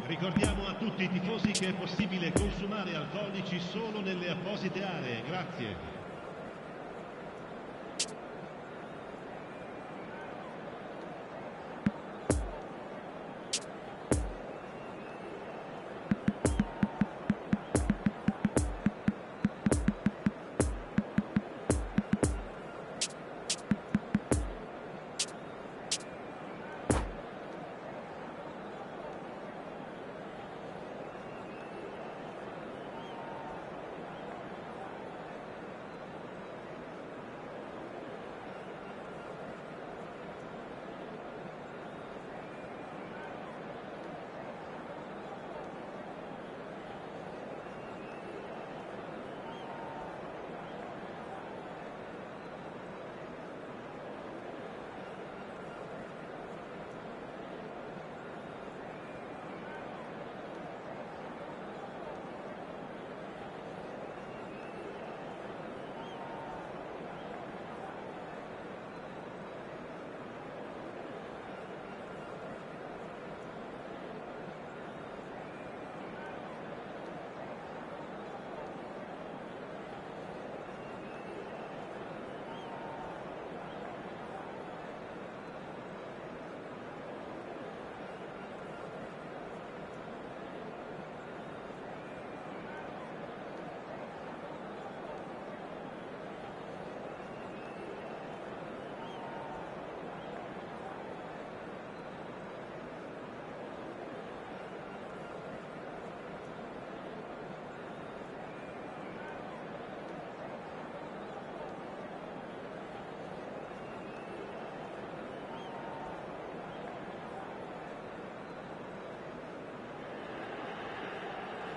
Ricordiamo a tutti i tifosi che è possibile consumare alcolici solo nelle apposite aree. Grazie.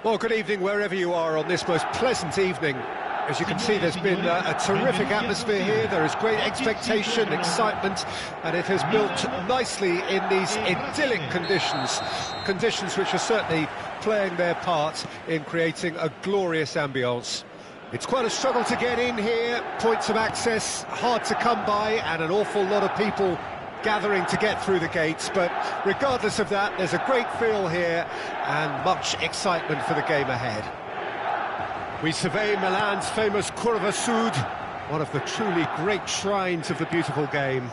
Well, good evening wherever you are on this most pleasant evening. As you can see, there's been a terrific atmosphere here. There is great expectation, excitement, and it has built nicely in these idyllic conditions which are certainly playing their part in creating a glorious ambience. It's quite a struggle to get in here, points of access hard to come by, and an awful lot of people gathering to get through the gates, but regardless of that, there's a great feel here and much excitement for the game ahead. We survey Milan's famous Curva Sud, one of the truly great shrines of the beautiful game.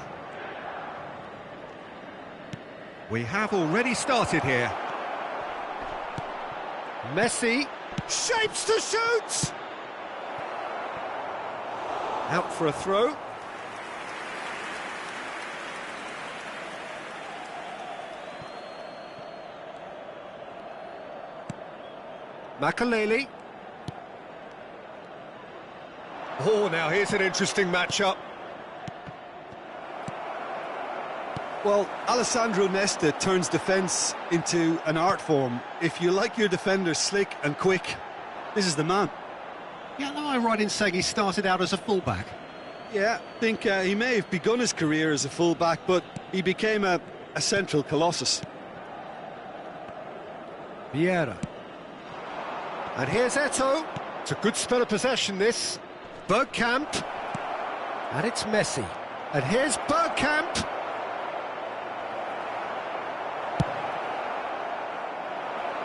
We have already started here. Messi shapes to shoot! Out for a throw. Makaleli. Oh, now here's an interesting matchup. Well, Alessandro Nesta turns defence into an art form. If you like your defender slick and quick, this is the man. Yeah, am I right in saying he started out as a fullback? Yeah, I think he may have begun his career as a fullback, but he became a central colossus. Vieira. And here's Eto'o. It's a good spell of possession, this. Bergkamp. And it's Messi. And here's Bergkamp.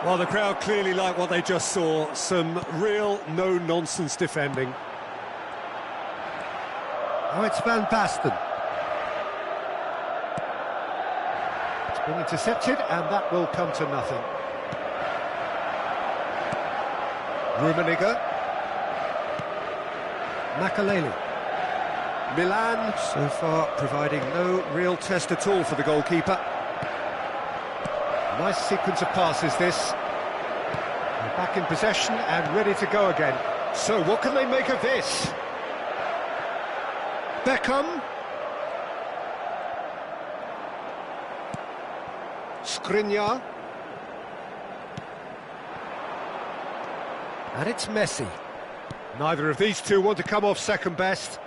Well, the crowd clearly like what they just saw. Some real no-nonsense defending. Oh, it's Van Basten. It's been intercepted, and that will come to nothing. Rummenigge. Makaleli. Milan, so far, providing no real test at all for the goalkeeper. Nice sequence of passes, this. They're back in possession and ready to go again. So, what can they make of this? Beckham. Skriniar. And it's Messi. Neither of these two want to come off second best.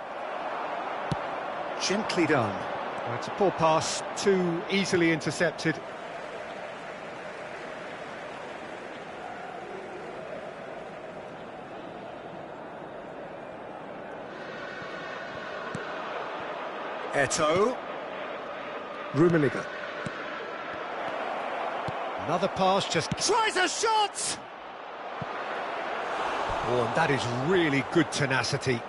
Gently done. Well, it's a poor pass, too easily intercepted. Eto'o. Rummenigge. Another pass, just tries a shot! Oh, and that is really good tenacity.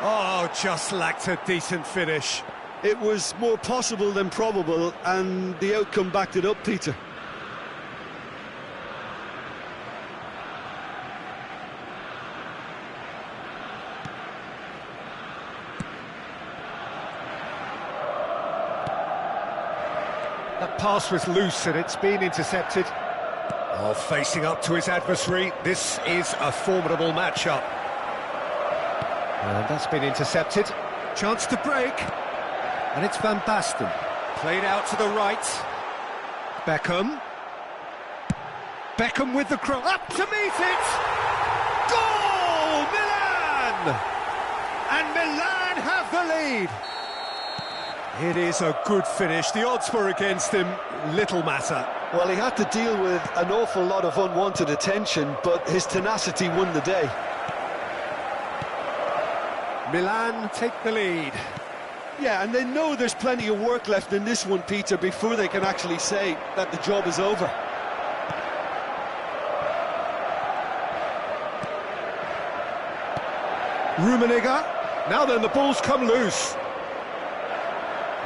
Oh, just lacked a decent finish. It was more possible than probable, and the outcome backed it up, Peter. That pass was loose and it's been intercepted. Oh, facing up to his adversary, this is a formidable matchup. And that's been intercepted. Chance to break. And it's Van Basten. Played out to the right. Beckham. Beckham with the cross. Up to meet it! Goal! Milan! And Milan have the lead. It is a good finish. The odds were against him. Little matter. Well, he had to deal with an awful lot of unwanted attention, but his tenacity won the day. Milan take the lead. Yeah, and they know there's plenty of work left in this one, Peter, before they can actually say that the job is over. Rummenigge. Now then, the ball's come loose.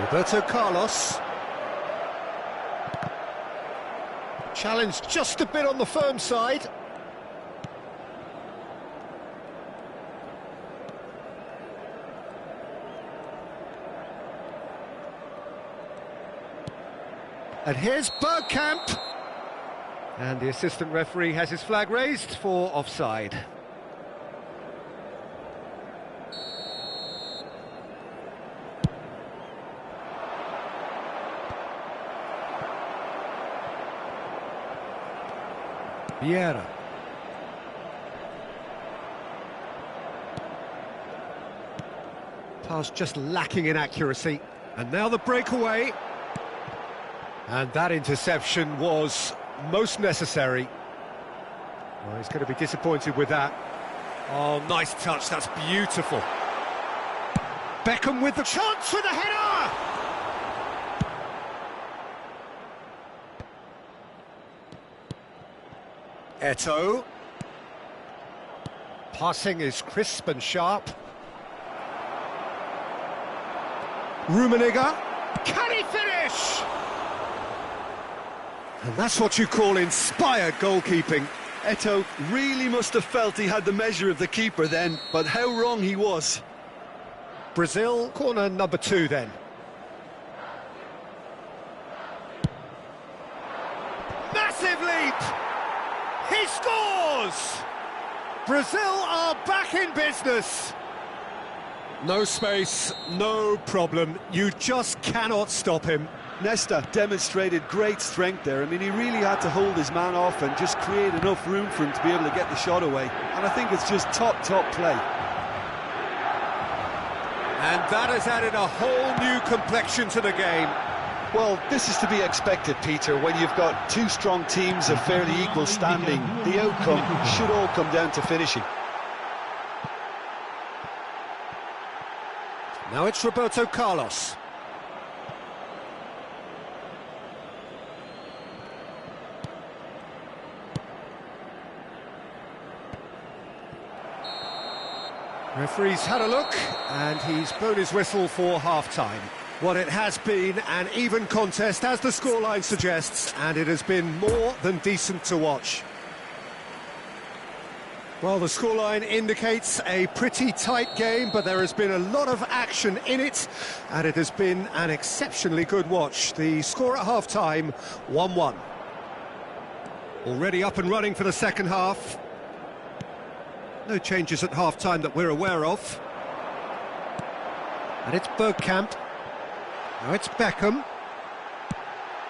Roberto Carlos. Challenged just a bit on the firm side. And here's Bergkamp. And the assistant referee has his flag raised for offside. Vieira. Pass just lacking in accuracy. And now the breakaway. And that interception was most necessary. Well, he's going to be disappointed with that. Oh, nice touch, that's beautiful. Beckham with the chance for the header! Eto'o. Passing is crisp and sharp. Rummenigge. Can he finish? And that's what you call inspired goalkeeping. Eto'o really must have felt he had the measure of the keeper then, but how wrong he was. Brazil, corner number 2 then. Massive leap! He scores! Brazil are back in business. No space, no problem. You just cannot stop him. Nesta demonstrated great strength there. I mean, he really had to hold his man off and just create enough room for him to be able to get the shot away. And I think it's just top play. And that has added a whole new complexion to the game. Well, this is to be expected, Peter. When you've got two strong teams of fairly equal standing, the outcome should all come down to finishing. Now it's Roberto Carlos. Referee's had a look, and he's blown his whistle for half-time. Well, it has been an even contest, as the scoreline suggests, and it has been more than decent to watch. Well, the scoreline indicates a pretty tight game, but there has been a lot of action in it, and it has been an exceptionally good watch. The score at half-time, 1-1. Already up and running for the second half. No changes at half-time that we're aware of. And it's Bergkamp. Now it's Beckham.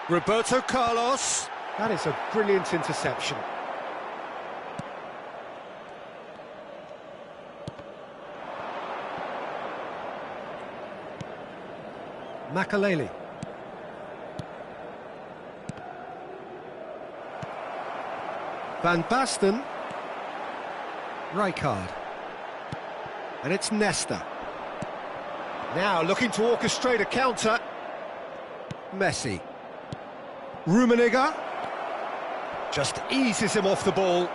Roberto Carlos. That is a brilliant interception. Makaleli. Van Basten. Rijkaard. And it's Nesta. Now looking to orchestrate a counter. Messi. Rummenigge. Just eases him off the ball.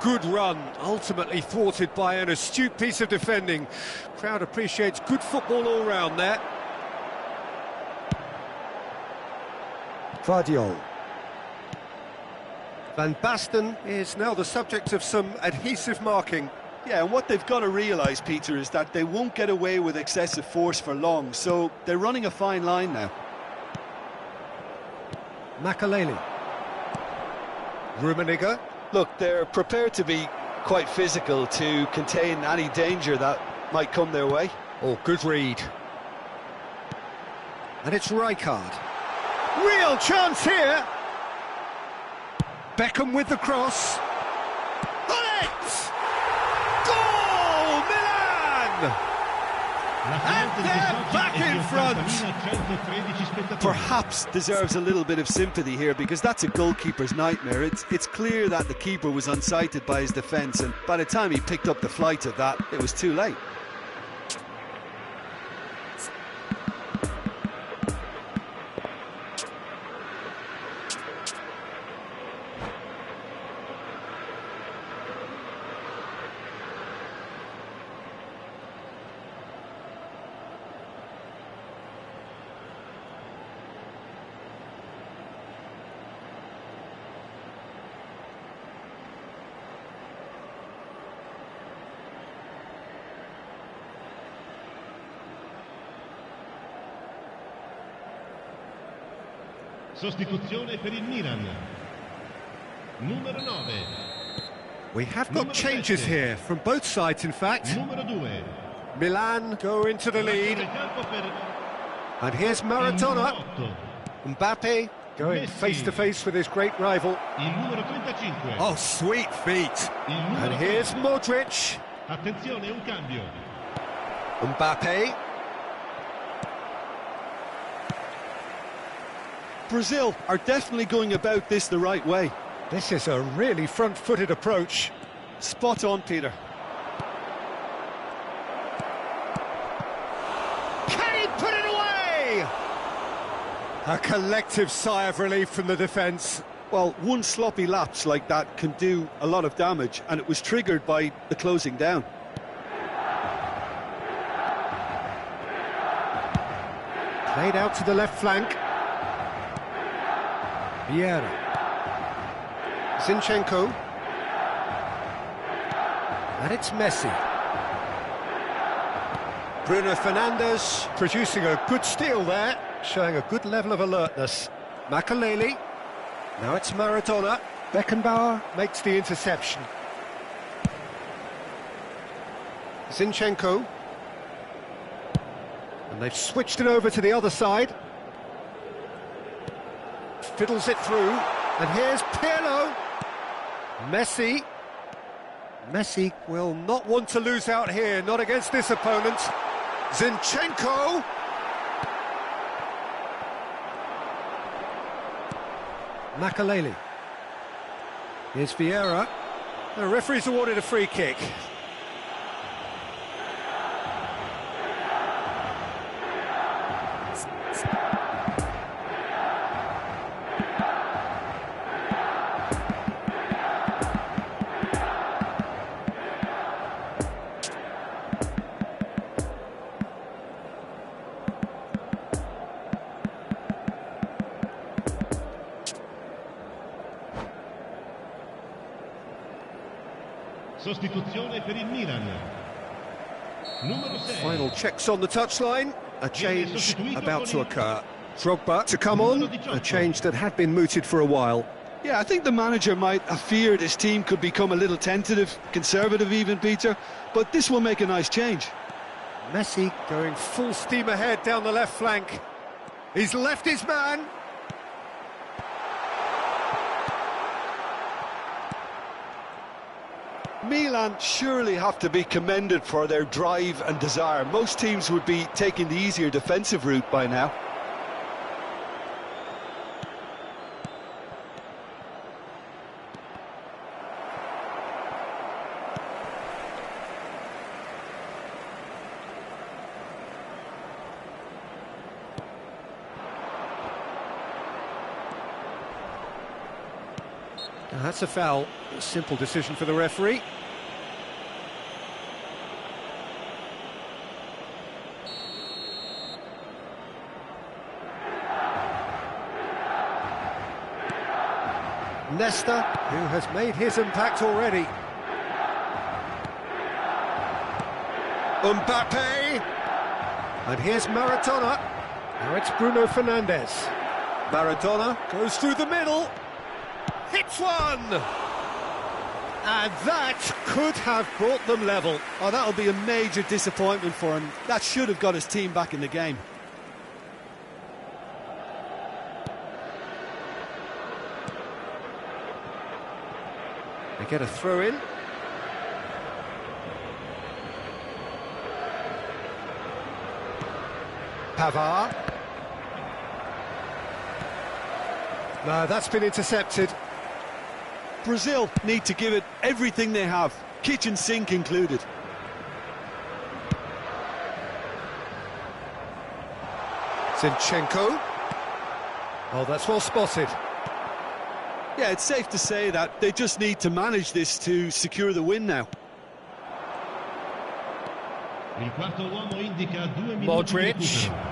Good run, ultimately thwarted by an astute piece of defending. Crowd appreciates good football all round there. Guardiola. Van Basten is now the subject of some adhesive marking. Yeah, and what they've got to realise, Peter, is that they won't get away with excessive force for long, so they're running a fine line now. Makelele. Rummenigge. Look, they're prepared to be quite physical to contain any danger that might come their way. Oh, good read. And it's Rijkaard. Real chance here. Beckham with the cross. On it! Goal, Milan! And they're back in front. Perhaps deserves a little bit of sympathy here, because that's a goalkeeper's nightmare. It's clear that the keeper was unsighted by his defence, and by the time he picked up the flight of that, it was too late. Sostituzione per il Milan. Numero 9. We have got changes here, from both sides in fact. Numero 2. Milan go into the lead. And here's Maradona. Mbappe going face to face with his great rival. Il numero 35. Oh, sweet feet. And here's Modric. Attenzione, un cambio. Mbappe. Brazil are definitely going about this the right way. This is a really front-footed approach. Spot on, Peter. Can he put it away? A collective sigh of relief from the defence. Well, one sloppy lapse like that can do a lot of damage, and it was triggered by the closing down. Played out to the left flank. Vieira. Zinchenko. And it's Messi. Bruno Fernandes producing a good steal there, showing a good level of alertness. Makelele. Now it's Maradona. Beckenbauer makes the interception. Zinchenko. And they've switched it over to the other side. Fiddles it through, and here's Pirlo. Messi. Messi will not want to lose out here, not against this opponent. Zinchenko. Makelele. Here's Vieira. The referee's awarded a free kick. Sostituzione per il Milan. Numero 6. Final checks on the touchline. A change about to occur. Drogba to come on. A change that had been mooted for a while. Yeah, I think the manager might have feared his team could become a little tentative, conservative even, Peter, but this will make a nice change. Messi going full steam ahead down the left flank. He's left his man. Milan surely have to be commended for their drive and desire. Most teams would be taking the easier defensive route by now. That's a foul. Simple decision for the referee. Nesta, who has made his impact already. Mbappe! And here's Maradona. Now it's Bruno Fernandes. Maradona goes through the middle. Hits one! And that could have brought them level. Oh, that'll be a major disappointment for him. That should have got his team back in the game. They get a throw in. Pavard. No, that's been intercepted. Brazil need to give it everything they have, kitchen sink included. Zinchenko. Oh, that's well spotted. Yeah, it's safe to say that they just need to manage this to secure the win now. Il quarto uomo indica 2 minuti di Modric. recupero.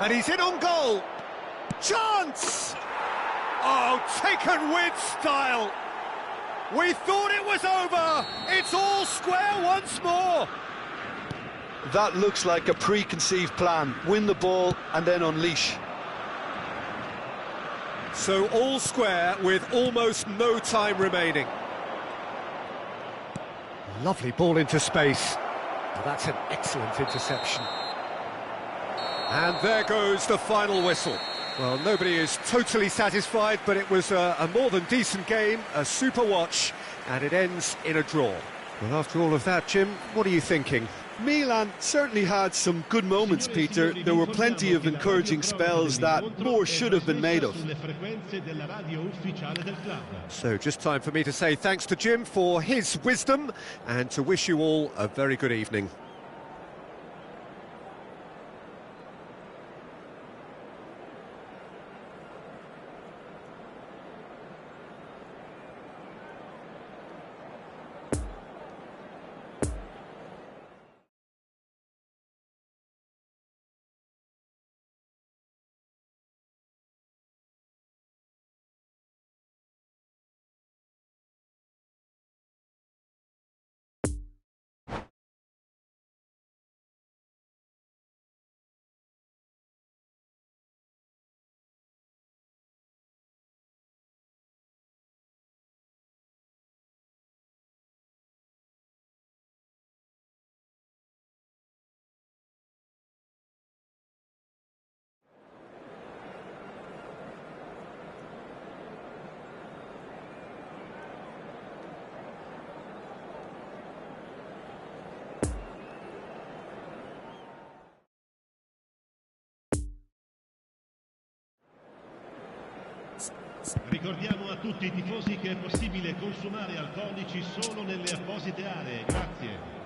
And he's in on goal. Chance! Oh, taken with style. We thought it was over. It's all square once more. That looks like a preconceived plan. Win the ball and then unleash. So all square with almost no time remaining. Lovely ball into space. Well, that's an excellent interception. And there goes the final whistle. Well, nobody is totally satisfied, but it was a more than decent game, a super watch, and it ends in a draw. Well, after all of that, Jim, what are you thinking? Milan certainly had some good moments, Peter. There were plenty of encouraging spells that more should have been made of. So just time for me to say thanks to Jim for his wisdom and to wish you all a very good evening. Ricordiamo a tutti i tifosi che è possibile consumare alcolici solo nelle apposite aree. Grazie.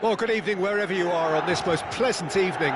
Well, good evening wherever you are on this most pleasant evening.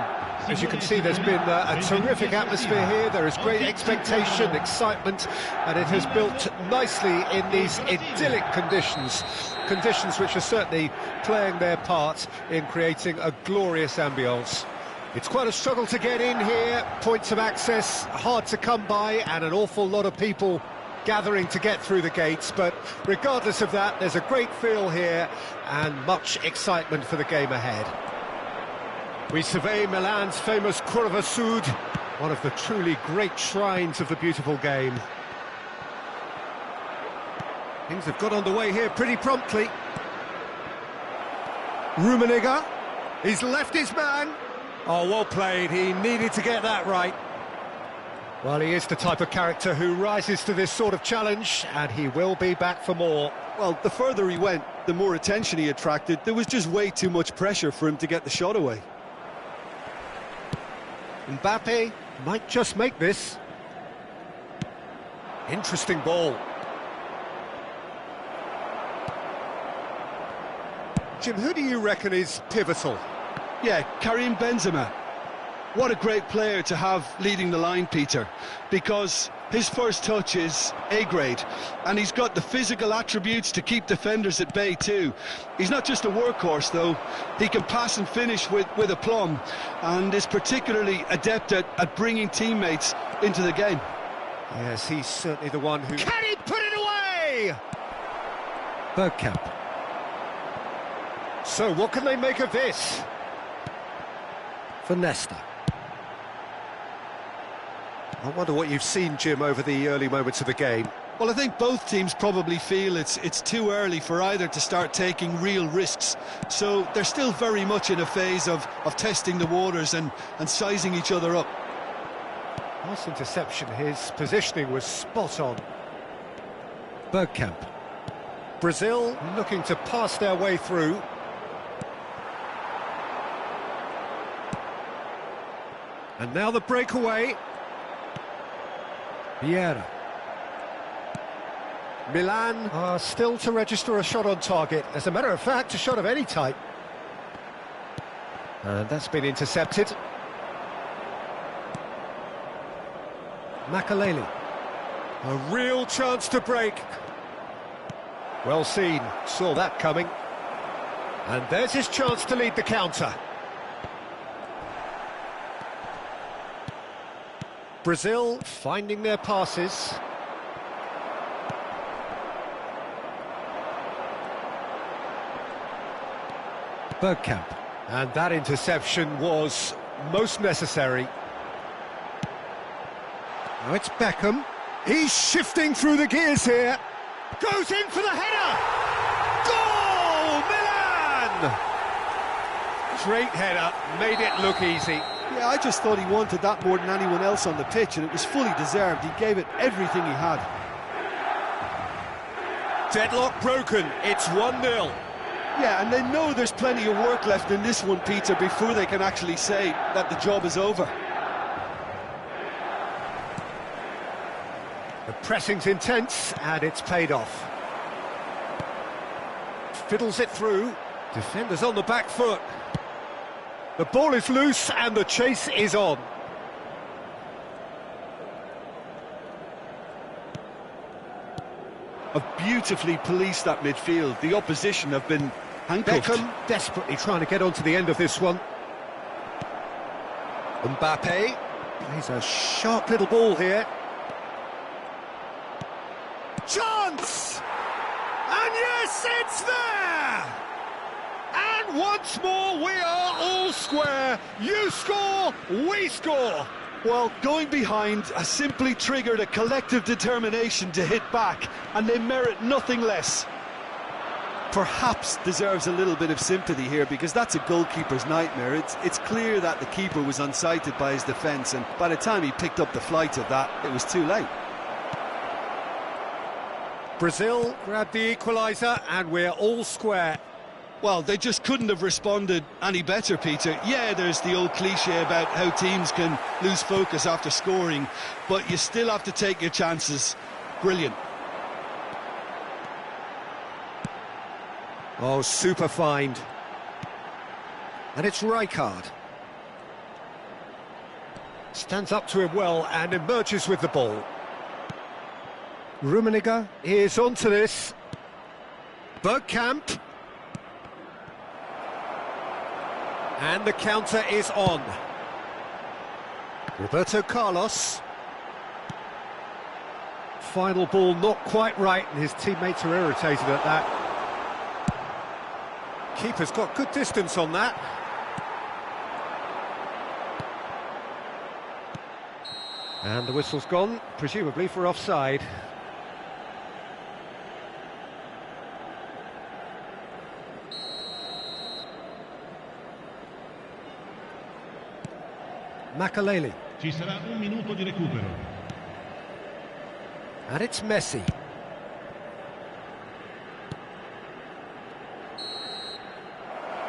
As you can see, there's been a terrific atmosphere here. There is great expectation, excitement, and it has built nicely in these idyllic conditions. Conditions which are certainly playing their part in creating a glorious ambience. It's quite a struggle to get in here, points of access hard to come by, and an awful lot of people gathering to get through the gates, but regardless of that, there's a great feel here and much excitement for the game ahead. We survey Milan's famous Curva Sud, one of the truly great shrines of the beautiful game. Things have got underway here pretty promptly. Rummenigge, he's left his man. Oh, well played, he needed to get that right. Well, he is the type of character who rises to this sort of challenge, and he will be back for more. Well, the further he went, the more attention he attracted. There was just way too much pressure for him to get the shot away. Mbappe might just make this. Interesting ball. Jim, who do you reckon is pivotal? Yeah, Karim Benzema. What a great player to have leading the line, Peter, because his first touch is A-grade, and he's got the physical attributes to keep defenders at bay too. He's not just a workhorse, though. He can pass and finish with aplomb, and is particularly adept at bringing teammates into the game. Yes, he's certainly the one who... Can he put it away? Bergkamp. So, what can they make of this? For Nesta. I wonder what you've seen, Jim, over the early moments of the game. Well, I think both teams probably feel it's too early for either to start taking real risks. So they're still very much in a phase of testing the waters and sizing each other up. Nice interception. His positioning was spot on. Bergkamp. Brazil looking to pass their way through. And now the breakaway. Vieira. Milan are still to register a shot on target. As a matter of fact, a shot of any type. And that's been intercepted. Makaleli. A real chance to break. Well seen, saw that coming. And there's his chance to lead the counter. Brazil finding their passes. Bergkamp. And that interception was most necessary. Now it's Beckham. He's shifting through the gears here. Goes in for the header! Goal! Milan! Great header, made it look easy. Yeah, I just thought he wanted that more than anyone else on the pitch, and it was fully deserved. He gave it everything he had. Deadlock broken, it's 1-0. Yeah, and they know there's plenty of work left in this one, Peter, before they can actually say that the job is over. The pressing's intense, and it's paid off. Fiddles it through. Defenders on the back foot. The ball is loose and the chase is on. Have beautifully policed that midfield. The opposition have been handcuffed. Beckham desperately trying to get onto the end of this one. Mbappe plays a sharp little ball here. Chance! And yes, it's there! And once more, we are all square. You score, we score. Well, going behind has simply triggered a collective determination to hit back, and they merit nothing less. Perhaps deserves a little bit of sympathy here, because that's a goalkeeper's nightmare. It's clear that the keeper was unsighted by his defence, and by the time he picked up the flight of that, it was too late. Brazil grabbed the equaliser, and we're all square. Well, they just couldn't have responded any better, Peter. Yeah, there's the old cliche about how teams can lose focus after scoring, but you still have to take your chances. Brilliant. Oh, super find. And it's Rijkaard. Stands up to him well and emerges with the ball. Rummenigge is onto this. Bergkamp. And the counter is on. Roberto Carlos. Final ball not quite right, and his teammates are irritated at that. Keeper's got good distance on that. And the whistle's gone, presumably for offside. Makaleli. Ci sarà un minuto di recupero. And it's Messi.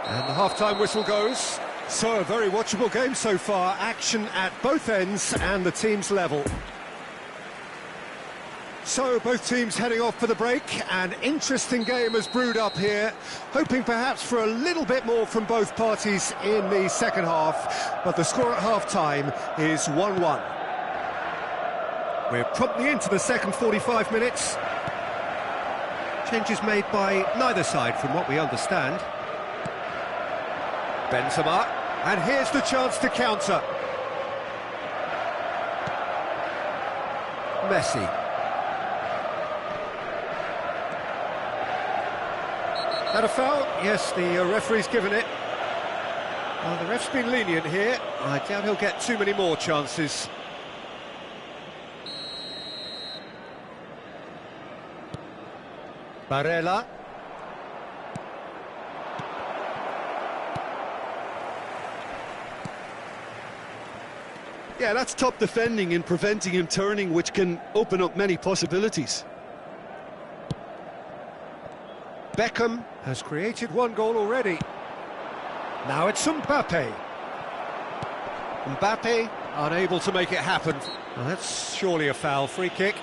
And the half-time whistle goes. So, a very watchable game so far. Action at both ends and the team's level. So, both teams heading off for the break. An interesting game has brewed up here. Hoping perhaps for a little bit more from both parties in the second half. But the score at half-time is 1-1. We're promptly into the second 45 minutes. Changes made by neither side from what we understand. Benzema, and here's the chance to counter. Messi. That a foul? Yes, the referee's given it. Well, the ref's been lenient here. I doubt he'll get too many more chances. Barella. Yeah, that's top defending and preventing him turning, which can open up many possibilities. Beckham has created one goal already. Now it's Mbappe. Mbappe unable to make it happen. Well, that's surely a foul. Free kick.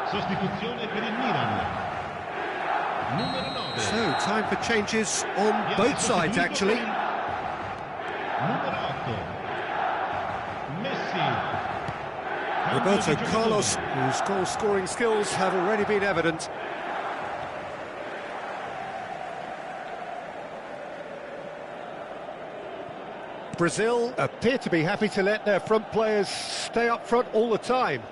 Sostituzione per il Milan. Numero 9. So, time for changes on both sides, actually. Numero 8. Messi. Roberto Carlos, whose goal-scoring skills have already been evident. Brazil appear to be happy to let their front players stay up front all the time.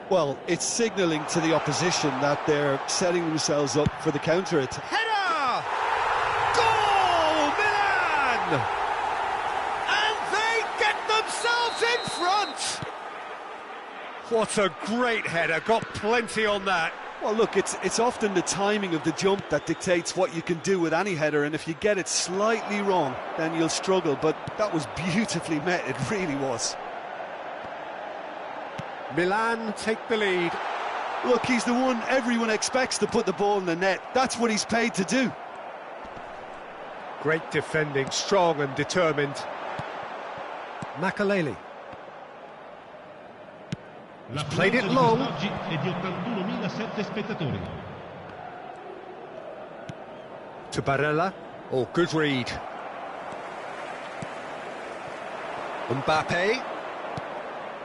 Well, it's signalling to the opposition that they're setting themselves up for the counter-attack. Header! Goal, Milan! And they get themselves in front! What a great header, got plenty on that. Well, look, it's often the timing of the jump that dictates what you can do with any header, and if you get it slightly wrong, then you'll struggle, but that was beautifully met, it really was. Milan take the lead. Look, he's the one everyone expects to put the ball in the net. That's what he's paid to do. Great defending, strong and determined. Makaleli. He's played it long. È di 81.007 spettatori. To Barella. Oh, good read. Mbappe.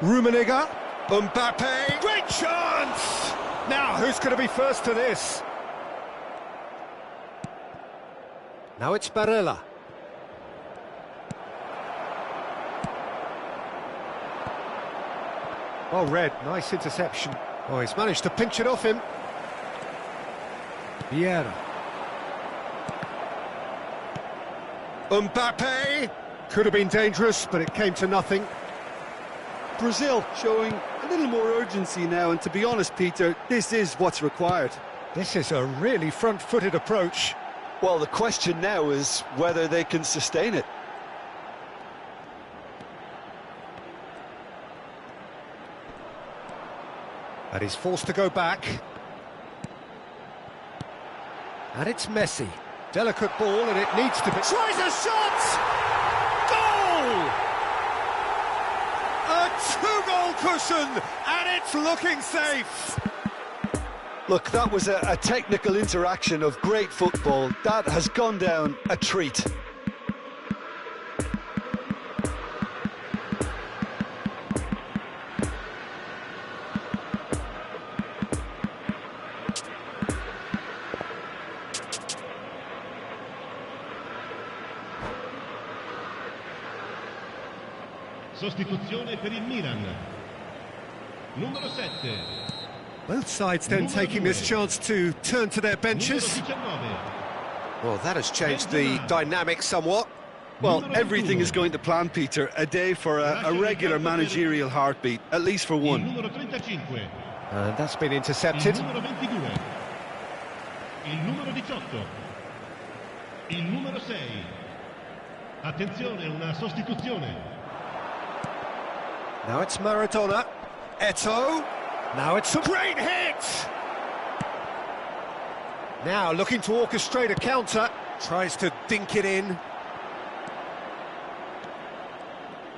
Rummenigge. Mbappe. Great chance! Now, who's going to be first to this? Now it's Barella. Well read, nice interception. Oh, he's managed to pinch it off him. Vieira. Mbappe! Could have been dangerous, but it came to nothing. Brazil showing a little more urgency now, and to be honest, Peter, this is what's required. This is a really front-footed approach. Well, the question now is whether they can sustain it. And he's forced to go back. And it's Messi. Delicate ball, and it needs to be... Tries a shot! Goal! A two-goal cushion, and it's looking safe. Look, that was a technical interaction of great football. That has gone down a treat. Sostituzione per il Milan. Numero 7. Both sides then taking this chance to turn to their benches. Well, that has changed the dynamic somewhat. Well, everything is going to plan, Peter. A day for a regular managerial heartbeat, at least for one. And that's been intercepted. Il numero 18. Il numero 6. Attenzione, una sostituzione. Now it's Maradona. Eto'o. Now it's a great hit! Now looking to orchestrate a counter. Tries to dink it in.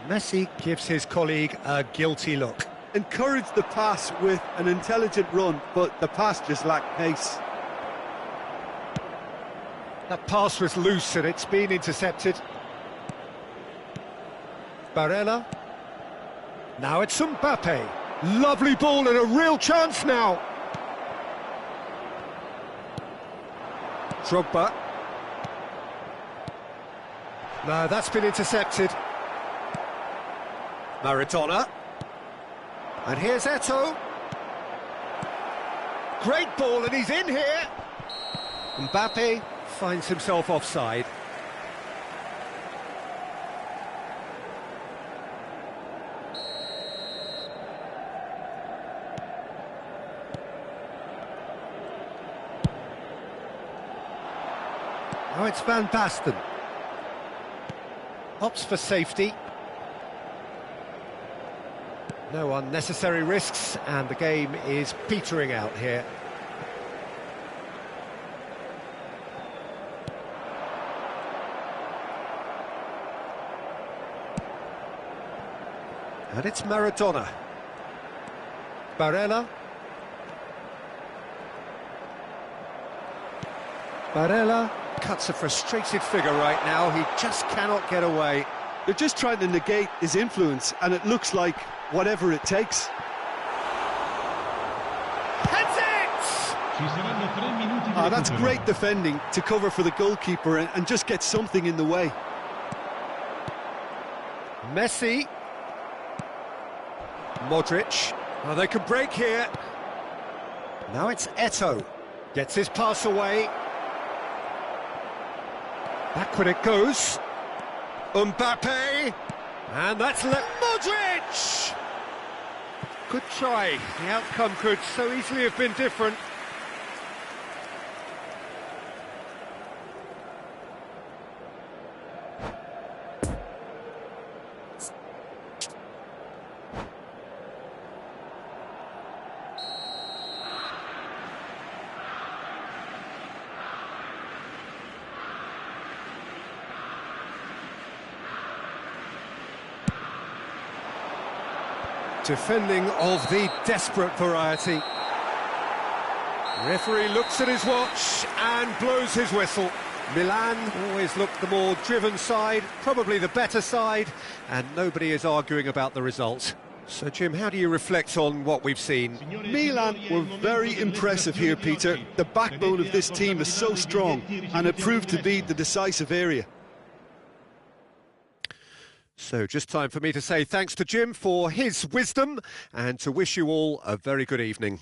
Messi gives his colleague a guilty look. Encouraged the pass with an intelligent run, but the pass just lacked pace. That pass was loose and it's been intercepted. Barella. Now it's Mbappe. Lovely ball and a real chance now. Drogba. No, that's been intercepted. Maradona. And here's Eto'o. Great ball and he's in here. Mbappe finds himself offside. Now it's Van Basten. Opts for safety. No unnecessary risks, and the game is petering out here. And it's Maradona. Barella. Barella cuts a frustrated figure right now. He just cannot get away. They're just trying to negate his influence, and it looks like whatever it takes. Heads it! That's great defending to cover for the goalkeeper and just get something in the way. Messi. Modric. Oh, they can break here. Now it's Eto'o. Gets his pass away. Backward it goes. Mbappe. And that's left. Modric! Good try. The outcome could so easily have been different. Defending of the desperate variety. Referee looks at his watch and blows his whistle. Milan always looked the more driven side, probably the better side, and nobody is arguing about the result. So, Jim, how do you reflect on what we've seen? Milan were very impressive here, Peter. The backbone of this team is so strong, and it proved to be the decisive area. So just time for me to say thanks to Jim for his wisdom and to wish you all a very good evening.